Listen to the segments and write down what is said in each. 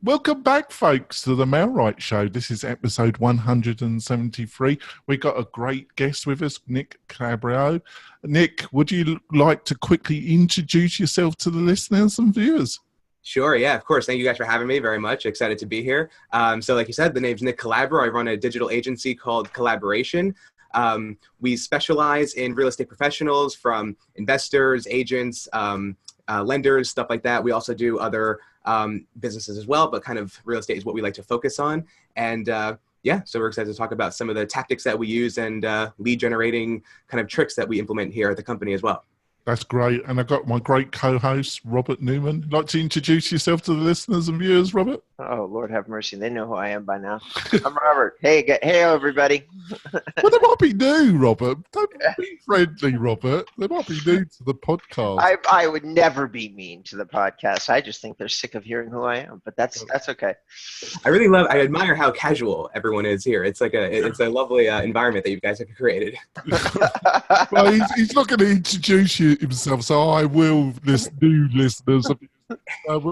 Welcome back, folks, to the Mailright Show. This is episode 173. We got a great guest with us, Nick Calabro. Nick, would you like to quickly introduce yourself to the listeners and viewers? Sure, yeah, of course. Thank you guys for having me very much. Excited to be here. So like you said, the name's Nick Calabro. I run a digital agency called Collaboration. We specialize in real estate professionals, from investors, agents, lenders, stuff like that. We also do other businesses as well, but kind of real estate is what we like to focus on. And yeah, so we're excited to talk about some of the tactics that we use and lead generating kind of tricks that we implement here at the company as well. That's great. And I've got my great co-host, Robert Newman. You'd like to introduce yourself to the listeners and viewers, Robert? Oh, Lord have mercy. They know who I am by now. I'm Robert. Hey, everybody. Well, they might be new, Robert. Don't be friendly, Robert. They might be new to the podcast. I would never be mean to the podcast. I just think they're sick of hearing who I am, but that's okay. I admire how casual everyone is here. It's like it's a lovely environment that you guys have created. Well, he's not going to introduce himself, so I will, new listeners.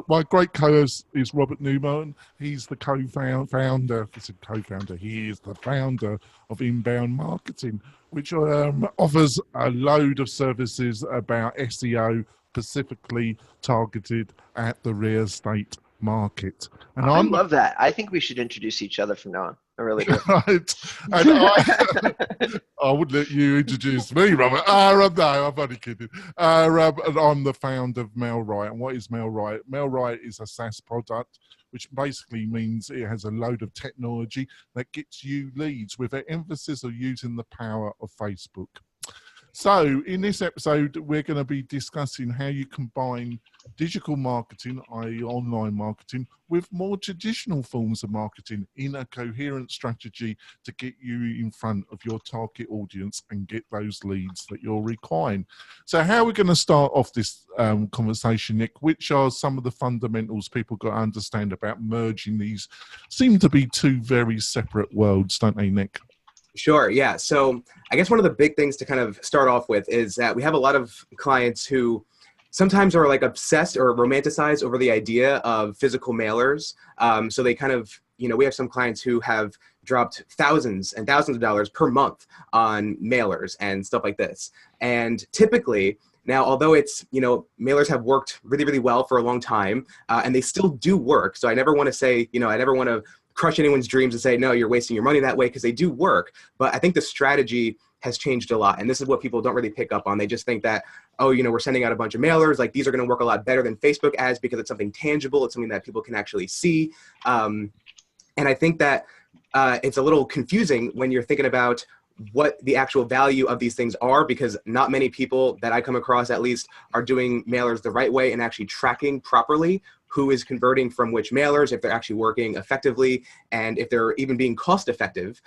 My great co-host is Robert Newman. He's the co-founder. I said co-founder. He is the founder of Inbound Marketing, which offers a load of services about SEO, specifically targeted at the real estate market. And I love that. I think we should introduce each other from now on. I really do. Right. And I would let you introduce me, Robert. No, I'm only kidding. And I'm the founder of Mailright. And what is Mailright? Mailright is a SaaS product, which basically means it has a load of technology that gets you leads with an emphasis of using the power of Facebook. So in this episode, we're going to be discussing how you combine digital marketing, i.e. online marketing, with more traditional forms of marketing in a coherent strategy to get you in front of your target audience and get those leads that you're requiring. So how are we going to start off this conversation, Nick? Which are some of the fundamentals people got to understand about merging these? Seem to be two very separate worlds, don't they, Nick? Sure, yeah. So I guess one of the big things to kind of start off with is that we have a lot of clients who sometimes are like obsessed or romanticize over the idea of physical mailers. So they kind of, we have some clients who have dropped thousands and thousands of dollars per month on mailers and stuff like this. And typically, now, although it's, mailers have worked really, really well for a long time, and they still do work. So I never want to say, I never want to crush anyone's dreams and say, no, you're wasting your money that way, because they do work. But I think the strategy has changed a lot. And this is what people don't really pick up on. They just think that, we're sending out a bunch of mailers. Like, these are going to work a lot better than Facebook ads because it's something tangible. It's something that people can actually see. And I think that it's a little confusing when you're thinking about what the actual value of these things are, because not many people that I come across, at least, are doing mailers the right way and actually tracking properly who is converting from which mailers, if they're actually working effectively, and if they're even being cost effective.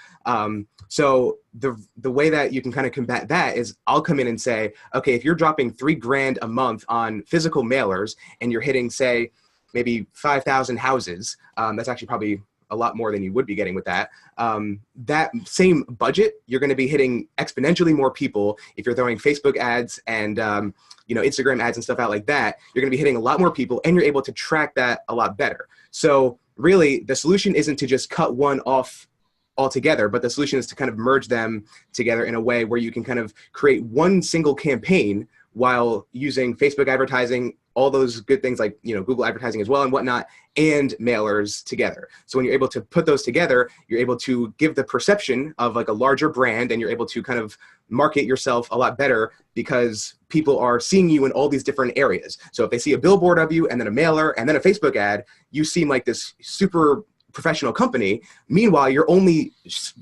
So the way that you can kind of combat that is, I'll come in and say, okay, if you're dropping $3,000 a month on physical mailers and you're hitting, say, maybe 5,000 houses, that's actually probably a lot more than you would be getting with that. That same budget, you're going to be hitting exponentially more people if you're throwing Facebook ads and Instagram ads and stuff out like that. You're going to be hitting a lot more people, and you're able to track that a lot better. So really, the solution isn't to just cut one off altogether, but the solution is to kind of merge them together in a way where you can kind of create one single campaign while using Facebook advertising, all those good things like, Google advertising as well and whatnot, and mailers together. So when you're able to put those together, you're able to give the perception of like a larger brand, and you're able to kind of market yourself a lot better because people are seeing you in all these different areas. So if they see a billboard of you and then a mailer and then a Facebook ad, you seem like this super professional company. Meanwhile, you're only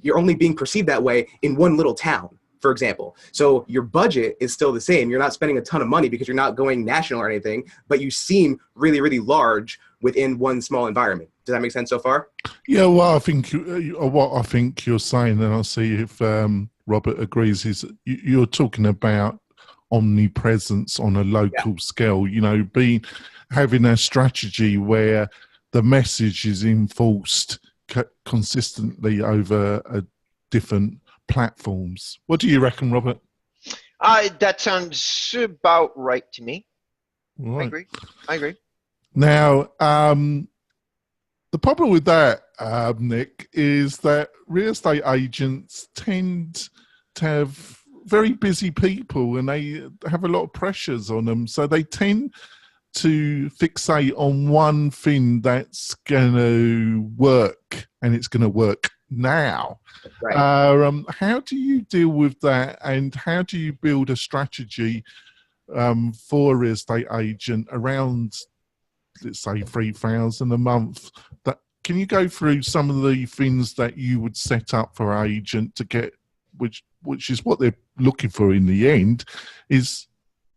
being perceived that way in one little town, for example. So your budget is still the same. You're not spending a ton of money because you're not going national or anything, but you seem really, really large within one small environment. Does that make sense so far? Yeah, well, I think you're saying, and I'll see if Robert agrees, is you're talking about omnipresence on a local scale. Having a strategy where the message is enforced consistently over different platforms. What do you reckon, Robert? That sounds about right to me. Right. I agree. Now, The problem with that, Nick, is that real estate agents tend to have very busy people and they have a lot of pressures on them. So they tend to fixate on one thing that's going to work, and it's going to work now. Right. How do you deal with that, and how do you build a strategy for a real estate agent around, let's say, 3,000 a month? Can you go through some of the things that you would set up for an agent to get, which is what they're looking for in the end, is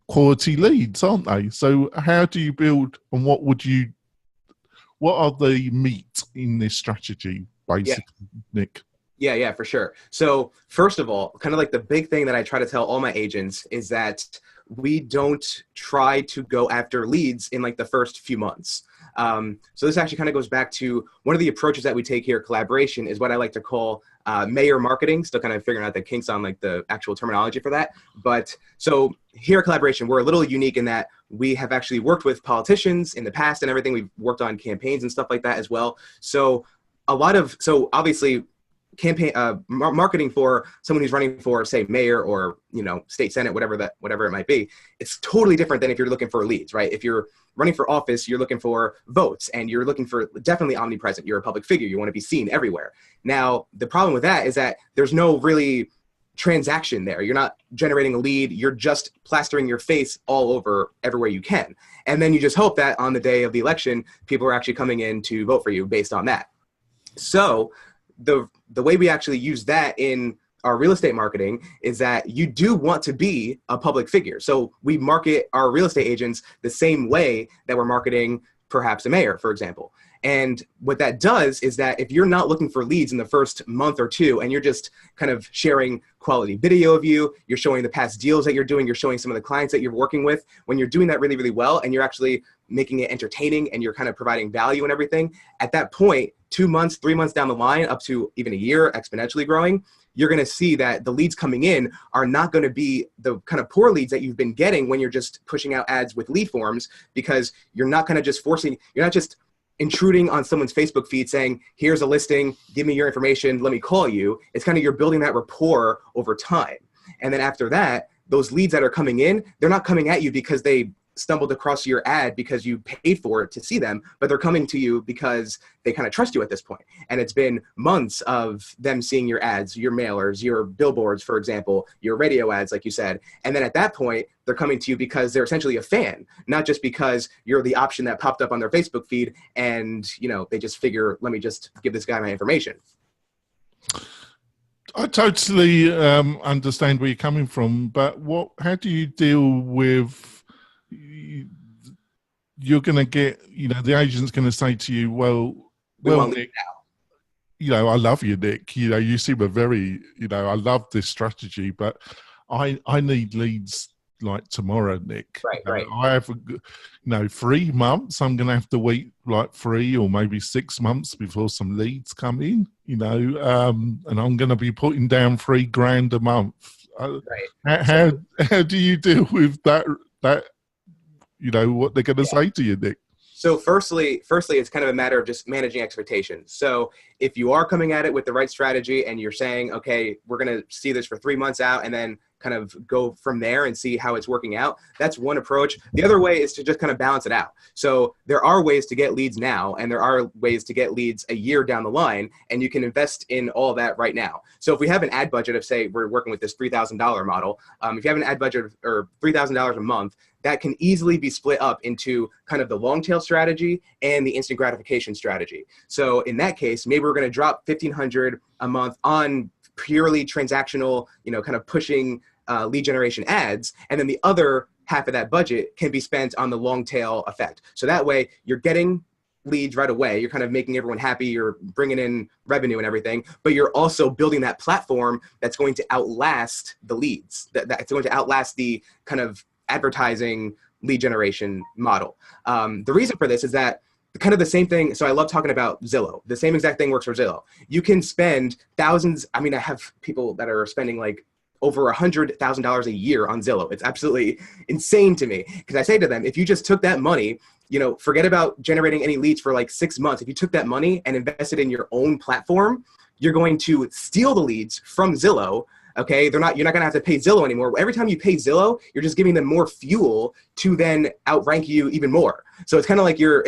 quality leads, aren't they? So how do you build, and what are the meat in this strategy, basically, Nick? Yeah, for sure. So first of all, kind of like the big thing that I try to tell all my agents is that we don't try to go after leads in like the first few months. So this actually kind of goes back to one of the approaches that we take here at Collaboration is what I like to call mayor marketing, still kind of figuring out the kinks on like the actual terminology for that. But so here at Collaboration, we're a little unique in that we have actually worked with politicians in the past and everything. We've worked on campaigns and stuff like that as well. So obviously campaign marketing for someone who's running for, say, mayor or state senate, whatever it might be, it's totally different than if you're looking for leads, right? If you're running for office, you're looking for votes, and you're looking for definitely omnipresent. You're a public figure. You want to be seen everywhere. Now, the problem with that is that there's no really transaction there. You're not generating a lead. You're just plastering your face all over everywhere you can, and then you just hope that on the day of the election, people are actually coming in to vote for you based on that. So the way we actually use that in our real estate marketing is that you do want to be a public figure. So we market our real estate agents the same way that we're marketing perhaps a mayor, for example. And what that does is that if you're not looking for leads in the first month or two, and you're just kind of sharing quality video of you, you're showing the past deals that you're doing, you're showing some of the clients that you're working with, when you're doing that really, really well, and you're actually making it entertaining and you're kind of providing value and everything, at that point, 2 months, 3 months down the line, up to even a year, exponentially growing, you're going to see that the leads coming in are not going to be the kind of poor leads that you've been getting when you're just pushing out ads with lead forms, because you're not kind of just you're not just intruding on someone's Facebook feed saying, here's a listing, give me your information, let me call you. It's kind of, you're building that rapport over time. And then after that, those leads that are coming in, they're not coming at you because they stumbled across your ad because you paid for it to see them, but they're coming to you because they kind of trust you at this point. And it's been months of them seeing your ads, your mailers, your billboards, for example, your radio ads, like you said. And then at that point, they're coming to you because they're essentially a fan, not just because you're the option that popped up on their Facebook feed and, they just figure, let me just give this guy my information. I totally understand where you're coming from, but how do you deal with, you're going to get, the agent's going to say to you, well, Nick, I love you, Nick. You seem a very, I love this strategy, but I need leads like tomorrow, Nick. Right. I have, 3 months. I'm going to have to wait like 3 or maybe 6 months before some leads come in, and I'm going to be putting down $3,000 a month. Right. How do you deal with that? What they're going to say to you, Nick? So firstly, it's kind of a matter of just managing expectations. So if you are coming at it with the right strategy and you're saying, okay, we're going to see this for 3 months out and then kind of go from there and see how it's working out, that's one approach. The other way is to just kind of balance it out. So there are ways to get leads now, and there are ways to get leads a year down the line, and you can invest in all that right now. So if we have an ad budget of, say, we're working with this $3,000 model, if you have an ad budget of $3,000 a month, that can easily be split up into kind of the long tail strategy and the instant gratification strategy. So in that case, maybe we're going to drop $1,500 a month on purely transactional, kind of pushing lead generation ads. And then the other half of that budget can be spent on the long tail effect. So that way you're getting leads right away. You're kind of making everyone happy. You're bringing in revenue and everything, but you're also building that platform that's going to outlast the leads, that's going to outlast the kind of advertising lead generation model. The reason for this is that kind of the same thing. So I love talking about Zillow. The same exact thing works for Zillow. You can spend thousands. I mean, I have people that are spending like over $100,000 a year on Zillow. It's absolutely insane to me, because I say to them, if you just took that money forget about generating any leads for like 6 months. If you took that money and invested in your own platform, you're going to steal the leads from Zillow. Okay, you're not going to have to pay Zillow anymore. Every time you pay Zillow, you're just giving them more fuel to then outrank you even more. So it's kind of like you're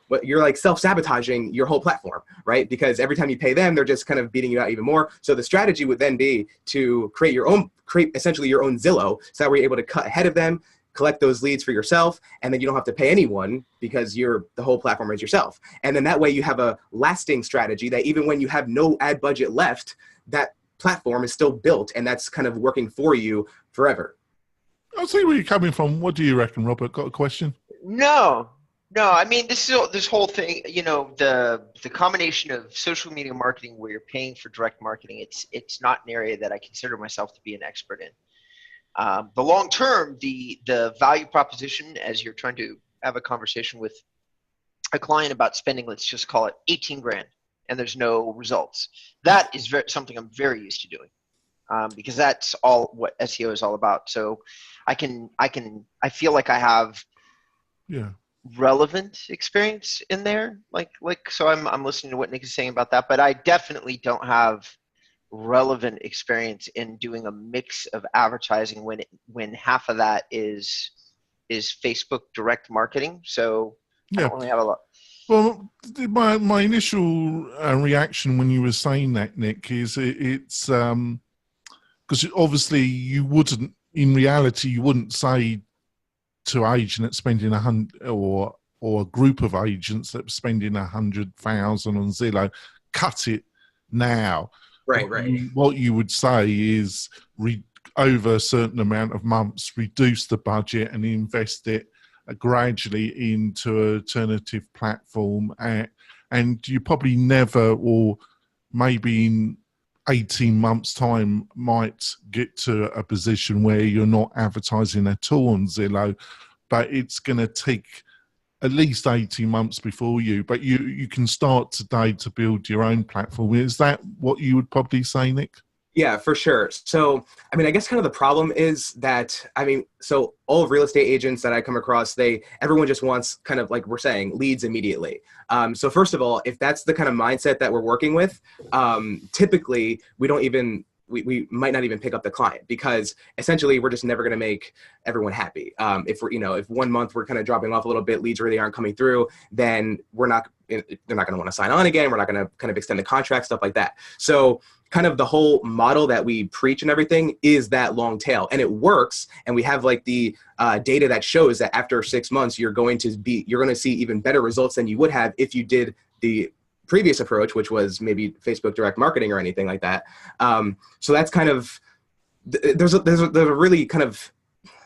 like self-sabotaging your whole platform, right? Because every time you pay them, they're just kind of beating you out even more. So the strategy would then be to create essentially your own Zillow, so that we're able to cut ahead of them, collect those leads for yourself, and then you don't have to pay anyone because the whole platform is yourself. And then that way you have a lasting strategy that even when you have no ad budget left, that platform is still built, and that's kind of working for you forever. I'll see where you're coming from. What do you reckon, Robert? Got a question? No. I mean, this whole thing, the combination of social media marketing where you're paying for direct marketing, it's not an area that I consider myself to be an expert in. The long term, the value proposition, as you're trying to have a conversation with a client about spending, let's just call it 18 grand, and there's no results. That is something I'm very used to doing, because that's all what SEO is all about. So I feel like I have relevant experience in there. So I'm listening to what Nick is saying about that, but I definitely don't have relevant experience in doing a mix of advertising when half of that is Facebook direct marketing. So I don't really have a lot. Well, my initial reaction when you were saying that, Nick, is it's because obviously you wouldn't say to an agent that's spending 100 or a group of agents that are spending 100,000 on Zillow, cut it now. Right. What you would say is over a certain amount of months, reduce the budget and invest it gradually into an alternative platform. And you probably never, or maybe in 18 months' time, might get to a position where you're not advertising at all on Zillow, but it's going to take at least 18 months before but you can start today to build your own platform. Is that what you would probably say, Nick? Yeah, for sure. So, I mean, I guess kind of the problem is that, so all of real estate agents that I come across, everyone just wants kind of like we're saying leads immediately. So first of all, if that's the kind of mindset that we're working with, typically we don't even, we might not even pick up the client, because essentially we're just never going to make everyone happy. If if 1 month we're kind of dropping off a little bit, leads really aren't coming through, then they're not going to want to sign on again. We're not going to kind of extend the contract, stuff like that. So kind of the whole model that we preach and everything is that long tail, and it works. And we have like the data that shows that after 6 months, you're going to see even better results than you would have if you did the previous approach, which was maybe Facebook direct marketing or anything like that. So that's kind of, there's a really kind of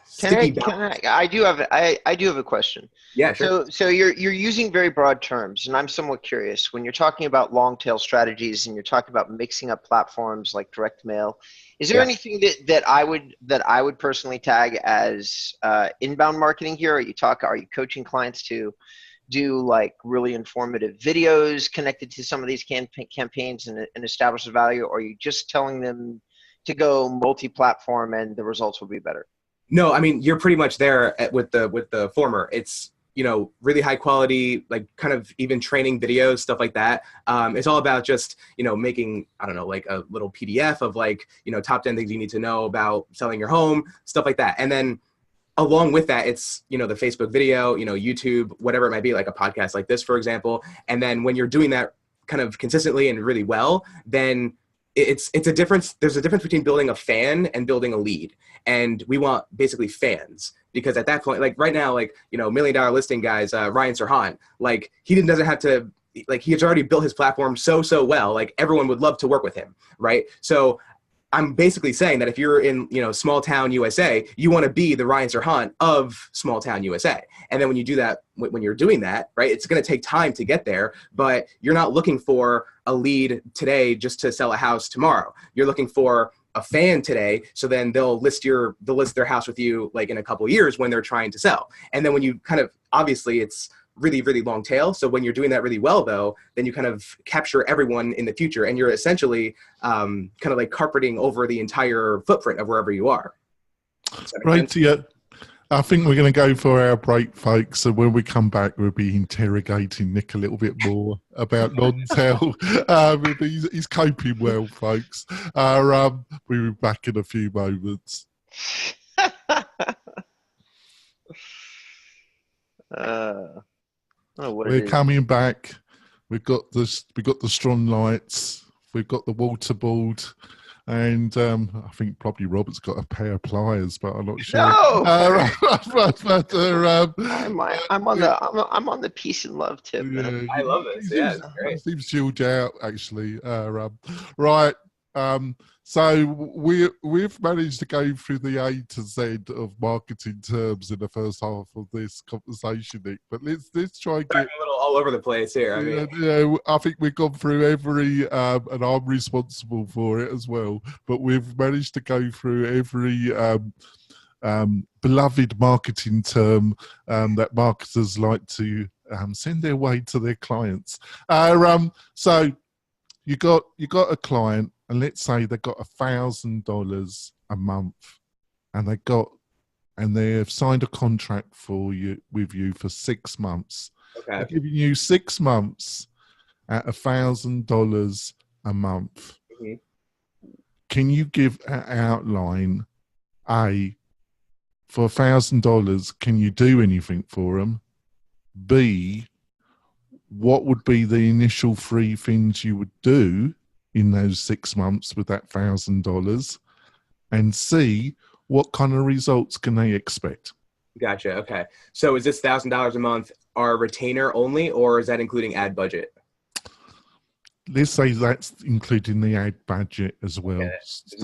sticky balance. I do have a question. Yeah, sure. So you're using very broad terms, and I'm somewhat curious when you're talking about long tail strategies and you're talking about mixing up platforms like direct mail. Is there anything that I would personally tag as inbound marketing here? Are you coaching clients to do like really informative videos connected to some of these campaigns and establish the value, or are you just telling them to go multi-platform and the results will be better? No, I mean, you're pretty much there with the former. It's, really high quality, like kind of even training videos, stuff like that. It's all about just, making, I don't know, like a little PDF of like, top 10 things you need to know about selling your home, stuff like that. And then along with that, it's, the Facebook video, YouTube, whatever it might be, like a podcast like this, for example. And then when you're doing that kind of consistently and really well, then it's a difference. There's a difference between building a fan and building a lead. And we want basically fans, because at that point, like right now, like, $1 Million Listing guys, Ryan Serhant, like doesn't have to, like, he's already built his platform so well, like everyone would love to work with him. Right. So I'm basically saying that if you're in, small town USA, you want to be the Ryan Serhant of small town USA. And then when you do that, when you're doing that, right, it's going to take time to get there, but you're not looking for a lead today just to sell a house tomorrow. You're looking for a fan today, so then they'll list their house with you like in a couple of years when they're trying to sell. And then when you kind of, obviously it's really, really long tail. So when you're doing that really well, though, then you kind of capture everyone in the future, and you're essentially kind of like carpeting over the entire footprint of wherever you are. Right. Yeah. I think we're going to go for our break, folks. And when we come back, we'll be interrogating Nick a little bit more about non-tel. He's coping well, folks. We'll be back in a few moments. We're coming back. We've got this. We've got the strong lights. We've got the waterboard. And I think probably Robert's got a pair of pliers, but I'm not sure. No, I'm on the peace and love tip. Yeah, I love it. Yeah, it's great. It seems chilled out actually. Right. So we've managed to go through the A to Z of marketing terms in the first half of this conversation, Nick. But let's try and get a little all over the place here. I mean, I think we've gone through every, and I'm responsible for it as well. But we've managed to go through every beloved marketing term that marketers like to send their way to their clients. So you got a client. And let's say they've got $1,000 a month, and they have signed a contract with you for 6 months. Okay. They're giving you 6 months at $1,000 a month. Mm-hmm. Can you give an outline? For $1,000, can you do anything for them? B, what would be the initial 3 things you would do in those 6 months with that $1,000, and C, what kind of results can they expect? Gotcha. Okay. So is this $1,000 a month our retainer only, or is that including ad budget? Let's say that's including the ad budget as well.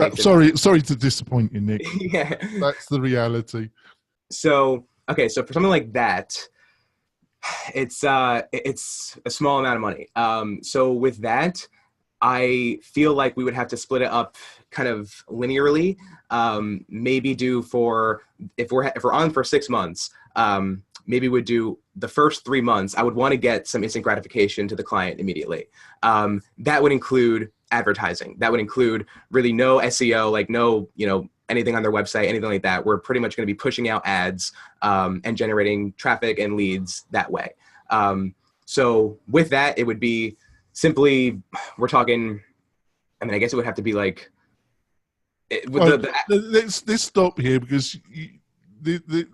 Okay. Sorry to disappoint you, Nick. Yeah. That's the reality. So, okay. So for something like that, it's a small amount of money. So with that, I feel like we would have to split it up kind of linearly. Maybe do if we're on for 6 months, maybe we'd do the first 3 months. I would want to get some instant gratification to the client immediately. That would include advertising. That would include really no SEO, like no, anything on their website, anything like that. We're pretty much going to be pushing out ads and generating traffic and leads that way. So with that, it would be simply, we're talking, I mean, I guess it would have to be like, let's stop here because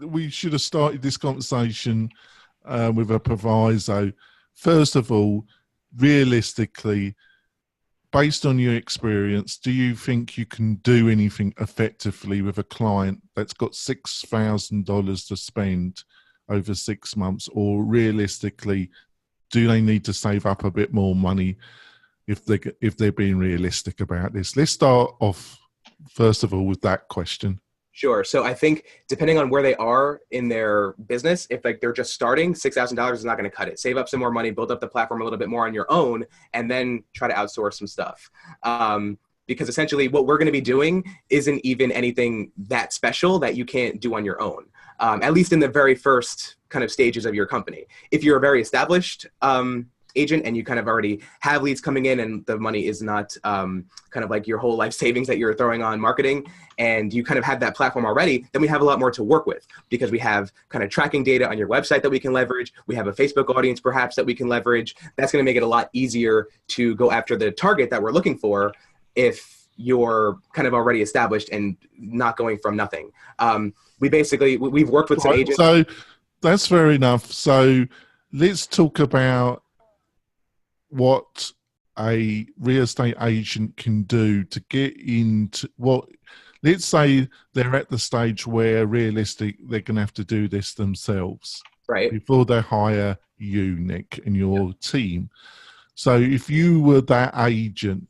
we should have started this conversation with a proviso. First of all, realistically, based on your experience, do you think you can do anything effectively with a client that's got $6,000 to spend over 6 months, or realistically, do they need to save up a bit more money if they're being realistic about this? Let's start off, first of all, with that question. Sure. So I think depending on where they are in their business, if like they're just starting, $6,000 is not going to cut it. Save up some more money, build up the platform a little bit more on your own, and then try to outsource some stuff. Because essentially what we're going to be doing isn't even anything that special that you can't do on your own, at least in the very first kind of stages of your company. If you're a very established agent and you kind of already have leads coming in and the money is not kind of like your whole life savings that you're throwing on marketing, and you kind of have that platform already, then we have a lot more to work with because we have kind of tracking data on your website that we can leverage. We have a Facebook audience perhaps that we can leverage. That's going to make it a lot easier to go after the target that we're looking for if you're kind of already established and not going from nothing. We've worked with some agents. So that's fair enough. So let's talk about what a real estate agent can do to get into what, let's say they're at the stage where realistic, they're going to have to do this themselves, right, before they hire you, Nick, and your team. So if you were that agent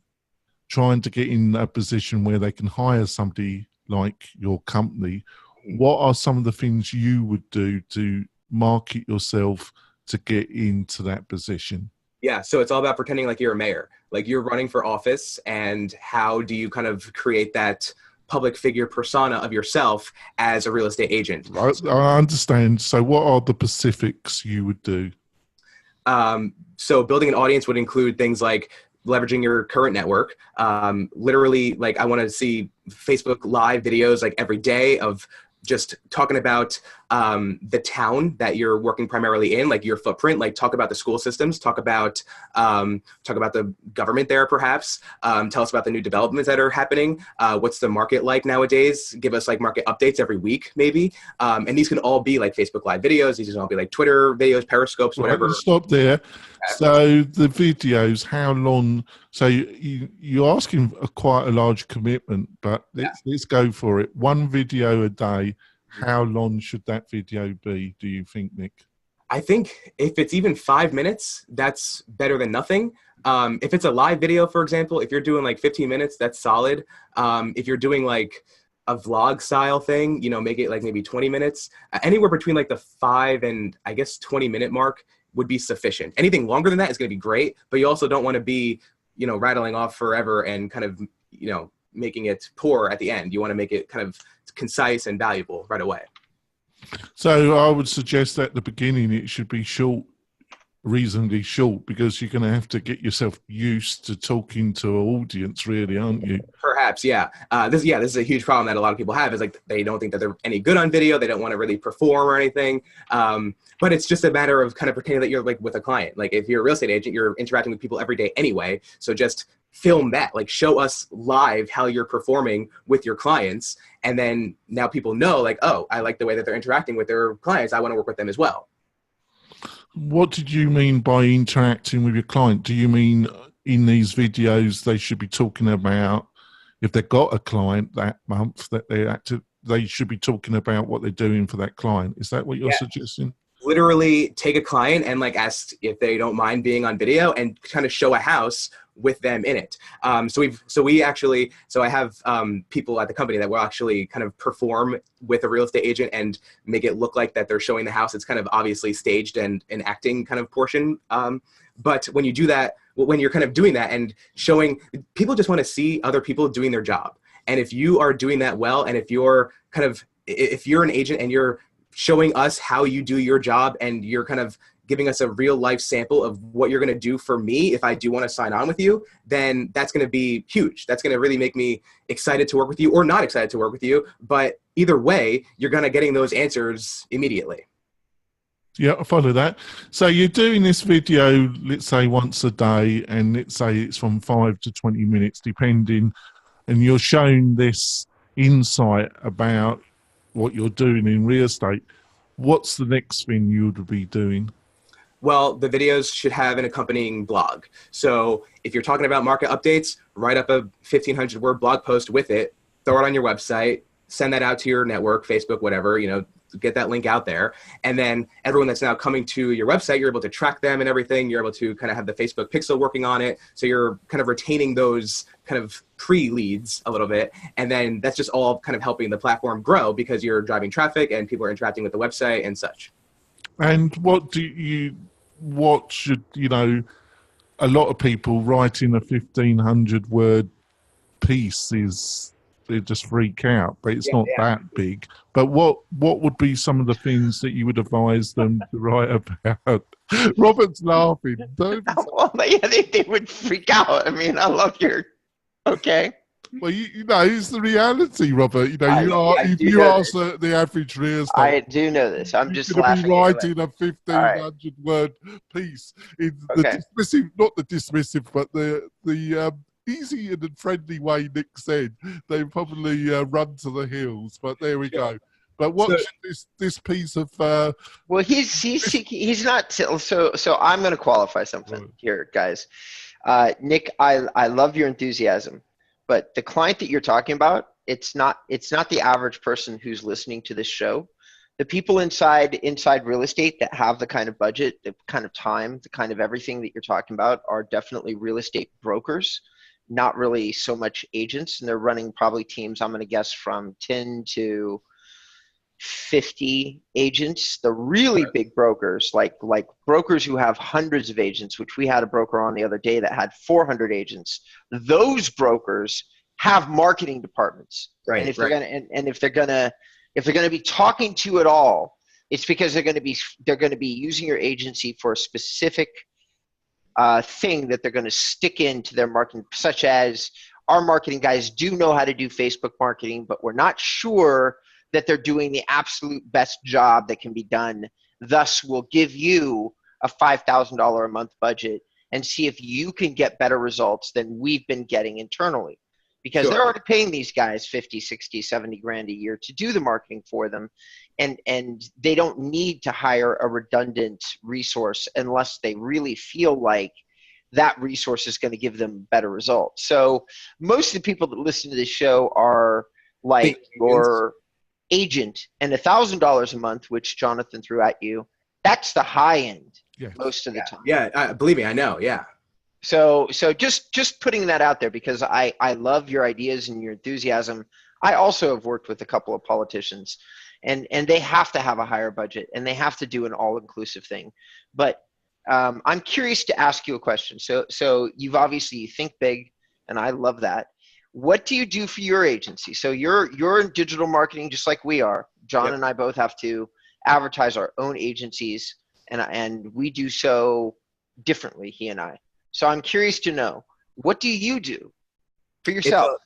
trying to get in a position where they can hire somebody like your company, what are some of the things you would do to market yourself to get into that position? Yeah, so it's all about pretending like you're a mayor, like you're running for office, and how do you kind of create that public figure persona of yourself as a real estate agent? I understand. So what are the specifics you would do? So building an audience would include things like leveraging your current network. Literally, like I want to see Facebook live videos like every day of just talking about the town that you're working primarily in, like your footprint, like talk about the school systems, talk about the government there, perhaps. Tell us about the new developments that are happening. What's the market like nowadays? Give us like market updates every week, maybe. And these can all be like Facebook Live videos. These can all be like Twitter videos, Periscopes, whatever. Let's stop there. So the videos, how long? So you're asking quite a large commitment, but let's go for it. One video a day. How long should that video be, do you think, Nick? I think if it's even 5 minutes, that's better than nothing. If it's a live video, for example, if you're doing like 15 minutes, that's solid. If you're doing like a vlog style thing, you know, make it like maybe 20 minutes. Anywhere between like the 5 and I guess 20-minute mark would be sufficient. Anything longer than that is going to be great, but you also don't want to be, you know, rattling off forever and kind of, you know, making it poor at the end. You want to make it kind of concise and valuable right away. So I would suggest at the beginning it should be short, reasonably short, because you're going to have to get yourself used to talking to an audience, really, aren't you? Perhaps, yeah. This is a huge problem that a lot of people have, is like they don't think that they're any good on video. They don't want to really perform or anything. But it's just a matter of kind of pretending that you're like with a client. Like if you're a real estate agent, you're interacting with people every day anyway. So just film that, like show us live how you're performing with your clients. And then now people know like, oh, I like the way that they're interacting with their clients. I want to work with them as well. What did you mean by interacting with your client? Do you mean in these videos they should be talking about, if they've got a client that month, that they should be talking about what they're doing for that client? Is that what you're suggesting? Literally take a client and like ask if they don't mind being on video and kind of show a house with them in it. So I have people at the company that will actually kind of perform with a real estate agent and make it look like that they're showing the house. It's kind of obviously staged and an acting kind of portion. But when you do that, when you're kind of doing that and showing, people just want to see other people doing their job. And if you are doing that well, and if you're an agent and you're showing us how you do your job and you're kind of giving us a real life sample of what you're going to do for me if I do want to sign on with you, then that's going to be huge. That's going to really make me excited to work with you or not excited to work with you. But either way, you're going to getting those answers immediately. Yeah, I follow that. So you're doing this video, let's say once a day, and let's say it's from 5 to 20 minutes, depending, and you're showing this insight about what you're doing in real estate. What's the next thing you would be doing? Well, the videos should have an accompanying blog. So if you're talking about market updates, write up a 1,500-word blog post with it, throw it on your website, send that out to your network, Facebook, whatever, you know, get that link out there. And then everyone that's now coming to your website, you're able to track them and everything. You're able to kind of have the Facebook pixel working on it. So you're kind of retaining those kind of pre-leads a little bit. And then that's just all kind of helping the platform grow because you're driving traffic and people are interacting with the website and such. And what should, you know, a lot of people writing a 1,500-word piece they just freak out, but it's not that big. But what would be some of the things that you would advise them to write about? Robert's laughing. Well, yeah, they would freak out. I mean, I love your... Okay. Well, you know, it's the reality, Robert. You know, you ask the average real estate. I do know this. I'm just laughing. You're writing a 1,500-word piece. In the dismissive, not the dismissive, but the easy and friendly way Nick said. They probably run to the hills. But there we go. But what should this piece of? Well, he's not. So I'm going to qualify something here, guys. Nick, I love your enthusiasm. But the client that you're talking about, it's not the average person who's listening to this show. The people inside real estate that have the kind of budget, the kind of time, the kind of everything that you're talking about are definitely real estate brokers, not really so much agents. And they're running probably teams, I'm going to guess, from 10 to 50 agents. The really big brokers, like brokers who have hundreds of agents, which we had a broker on the other day that had 400 agents. Those brokers have marketing departments, right? And if they're gonna be talking to you at all, it's because they're gonna be using your agency for a specific thing that they're gonna stick into their marketing, such as our marketing guys do know how to do Facebook marketing, but we're not sure that they're doing the absolute best job that can be done. Thus, we'll give you a $5,000 a month budget and see if you can get better results than we've been getting internally. Because they're already paying these guys 50, 60, 70 grand a year to do the marketing for them. And they don't need to hire a redundant resource unless they really feel like that resource is going to give them better results. So most of the people that listen to this show are like your agent, and $1,000 a month, which Jonathan threw at you, that's the high end most of the time. Yeah, believe me, I know, yeah. So just putting that out there, because I love your ideas and your enthusiasm. I also have worked with a couple of politicians, and they have to have a higher budget, and they have to do an all-inclusive thing. But I'm curious to ask you a question. So you think big, and I love that. What do you do for your agency? So you're in digital marketing just like we are. John and I both have to advertise our own agencies, and we do so differently, he and I. So I'm curious to know, what do you do for yourself?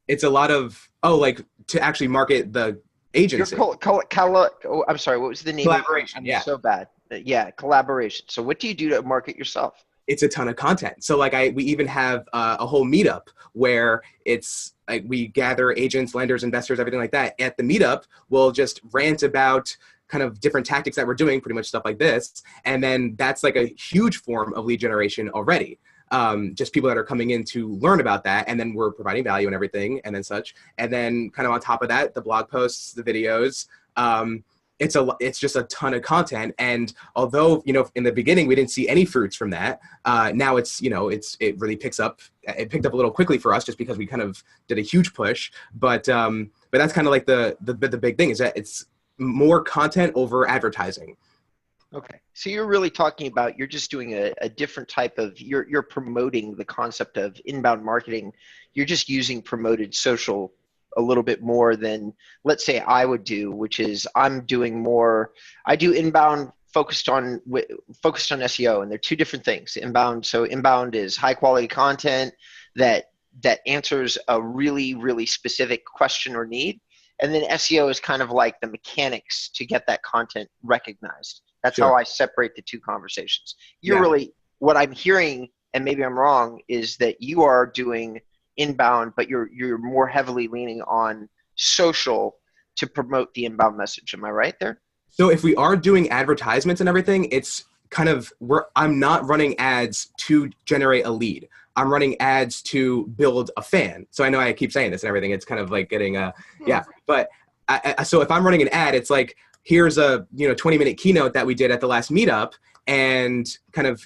It's a lot of, like to actually market the agency. I'm sorry, what was the name? Collaboration, I'm so bad. Yeah, collaboration. So what do you do to market yourself? It's a ton of content. So like we even have a whole meetup where it's like we gather agents, lenders, investors, everything like that. At the meetup, we'll just rant about kind of different tactics that we're doing, pretty much stuff like this. And then that's like a huge form of lead generation already. Just people that are coming in to learn about that. And then we're providing value and everything and then such. And then kind of on top of that, the blog posts, the videos, it's just a ton of content. And although, in the beginning, we didn't see any fruits from that, now it really picks up. It picked up a little quickly for us just because we kind of did a huge push. But that's kind of like the big thing is that it's more content over advertising. Okay. So you're really talking about, you're just doing a different type of, you're promoting the concept of inbound marketing. You're just using promoted social a little bit more than, let's say, I would do, which is I do inbound focused on SEO, and they're two different things. Inbound is high quality content that answers a really, really specific question or need. And then SEO is kind of like the mechanics to get that content recognized. That's how I separate the two conversations. Really, what I'm hearing, and maybe I'm wrong, is that you are doing inbound, but you're more heavily leaning on social to promote the inbound message. Am I right there? So if we are doing advertisements and everything, it's kind of I'm not running ads to generate a lead. I'm running ads to build a fan. So I know I keep saying this and everything. It's kind of like getting But so if I'm running an ad, it's like, here's a 20-minute keynote that we did at the last meetup, and kind of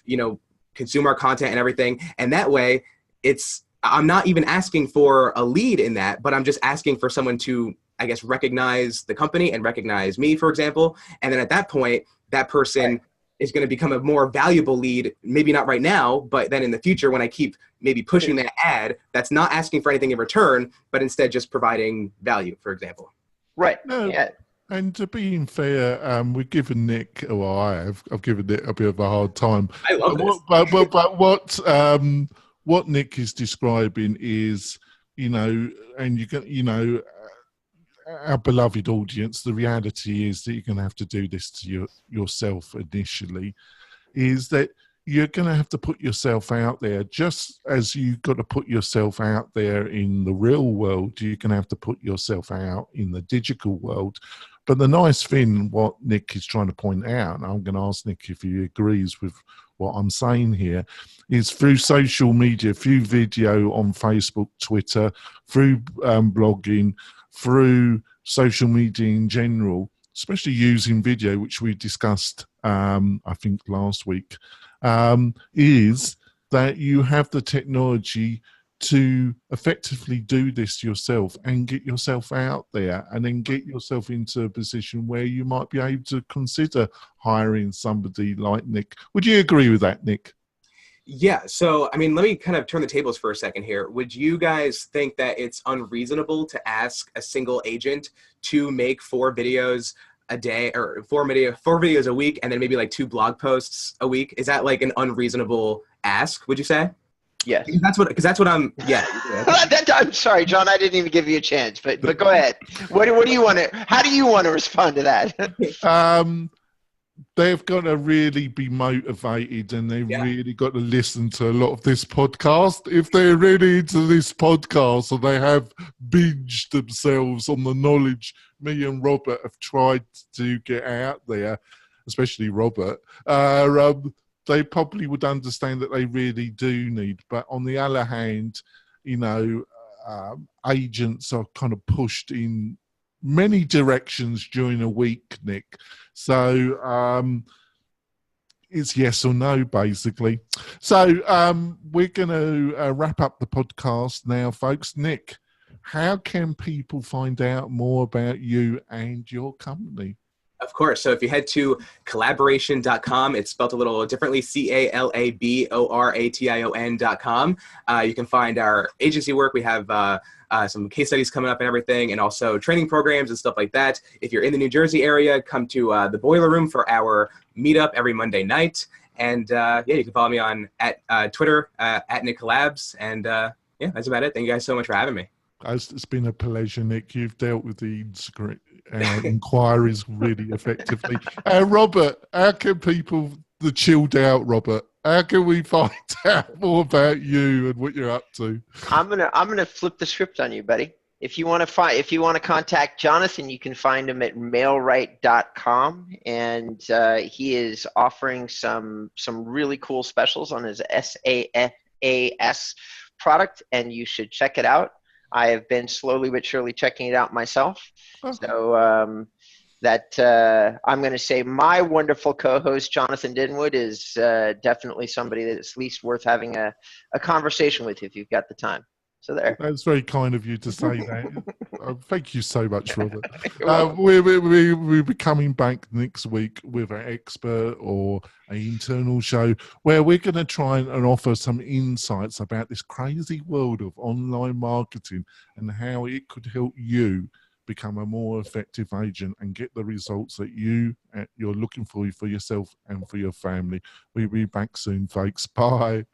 consume our content and everything. And that way, I'm not even asking for a lead in that, but I'm just asking for someone to, I guess, recognize the company and recognize me, for example. And then at that point, that person is going to become a more valuable lead, maybe not right now, but then in the future when I keep maybe pushing that ad that's not asking for anything in return, but instead just providing value, for example. Right. No, and to being fair, we've given Nick, I've given Nick a bit of a hard time. I love this. But what Nick is describing is, and you can, our beloved audience, the reality is that you're going to have to do this to yourself initially, is that you're going to have to put yourself out there. Just as you've got to put yourself out there in the real world, you're going to have to put yourself out in the digital world. But the nice thing, what Nick is trying to point out, and I'm going to ask Nick if he agrees with what I'm saying here, is through social media, through video on Facebook, Twitter, through blogging, through social media in general, especially using video, which we discussed, I think, last week, is that you have the technology to effectively do this yourself and get yourself out there, and then get yourself into a position where you might be able to consider hiring somebody like Nick. Would you agree with that, Nick? Yeah. So, I mean, let me kind of turn the tables for a second here. Would you guys think that it's unreasonable to ask a single agent to make 4 videos a day, or 4 videos a week, and then maybe like 2 blog posts a week? Is that like an unreasonable ask, would you say? Yes. Because that's what I'm. Yeah. I'm sorry, John. I didn't even give you a chance. But go ahead. What do you want to? How do you want to respond to that? They've got to really be motivated, and they've Yeah. really got to listen to a lot of this podcast. If they're really into this podcast and they have binged themselves on the knowledge me and Robert have tried to get out there, especially Robert, they probably would understand that they really do need. But on the other hand, agents are kind of pushed in many directions during a week, Nick. So it's yes or no, basically. So we're going to wrap up the podcast now, folks. Nick, how can people find out more about you and your company? Of course. So if you head to collaboration.com, it's spelled a little differently, CALABORATION.com. You can find our agency work. We have some case studies coming up and everything, and also training programs and stuff like that. If you're in the New Jersey area, come to the Boiler Room for our meetup every Monday night. And you can follow me on at Twitter at Nick Collabs. And that's about it. Thank you guys so much for having me. It's been a pleasure, Nick. You've dealt with the inquiries really effectively. Robert, how can people, the chilled out Robert, how can we find out more about you and what you're up to? I'm gonna flip the script on you, buddy. If you want to contact Jonathan, you can find him at mailright.com, and he is offering some really cool specials on his SaaS product, and you should check it out. I have been slowly but surely checking it out myself. So I'm going to say my wonderful co-host, Jonathan Dinwood, is definitely somebody that's at least worth having a conversation with if you've got the time. So there. That's very kind of you to say that. Thank you so much, Robert. We'll be coming back next week with an expert or an internal show where we're going to try and offer some insights about this crazy world of online marketing and how it could help you become a more effective agent and get the results that you're looking for yourself and for your family. We'll be back soon, folks. Bye.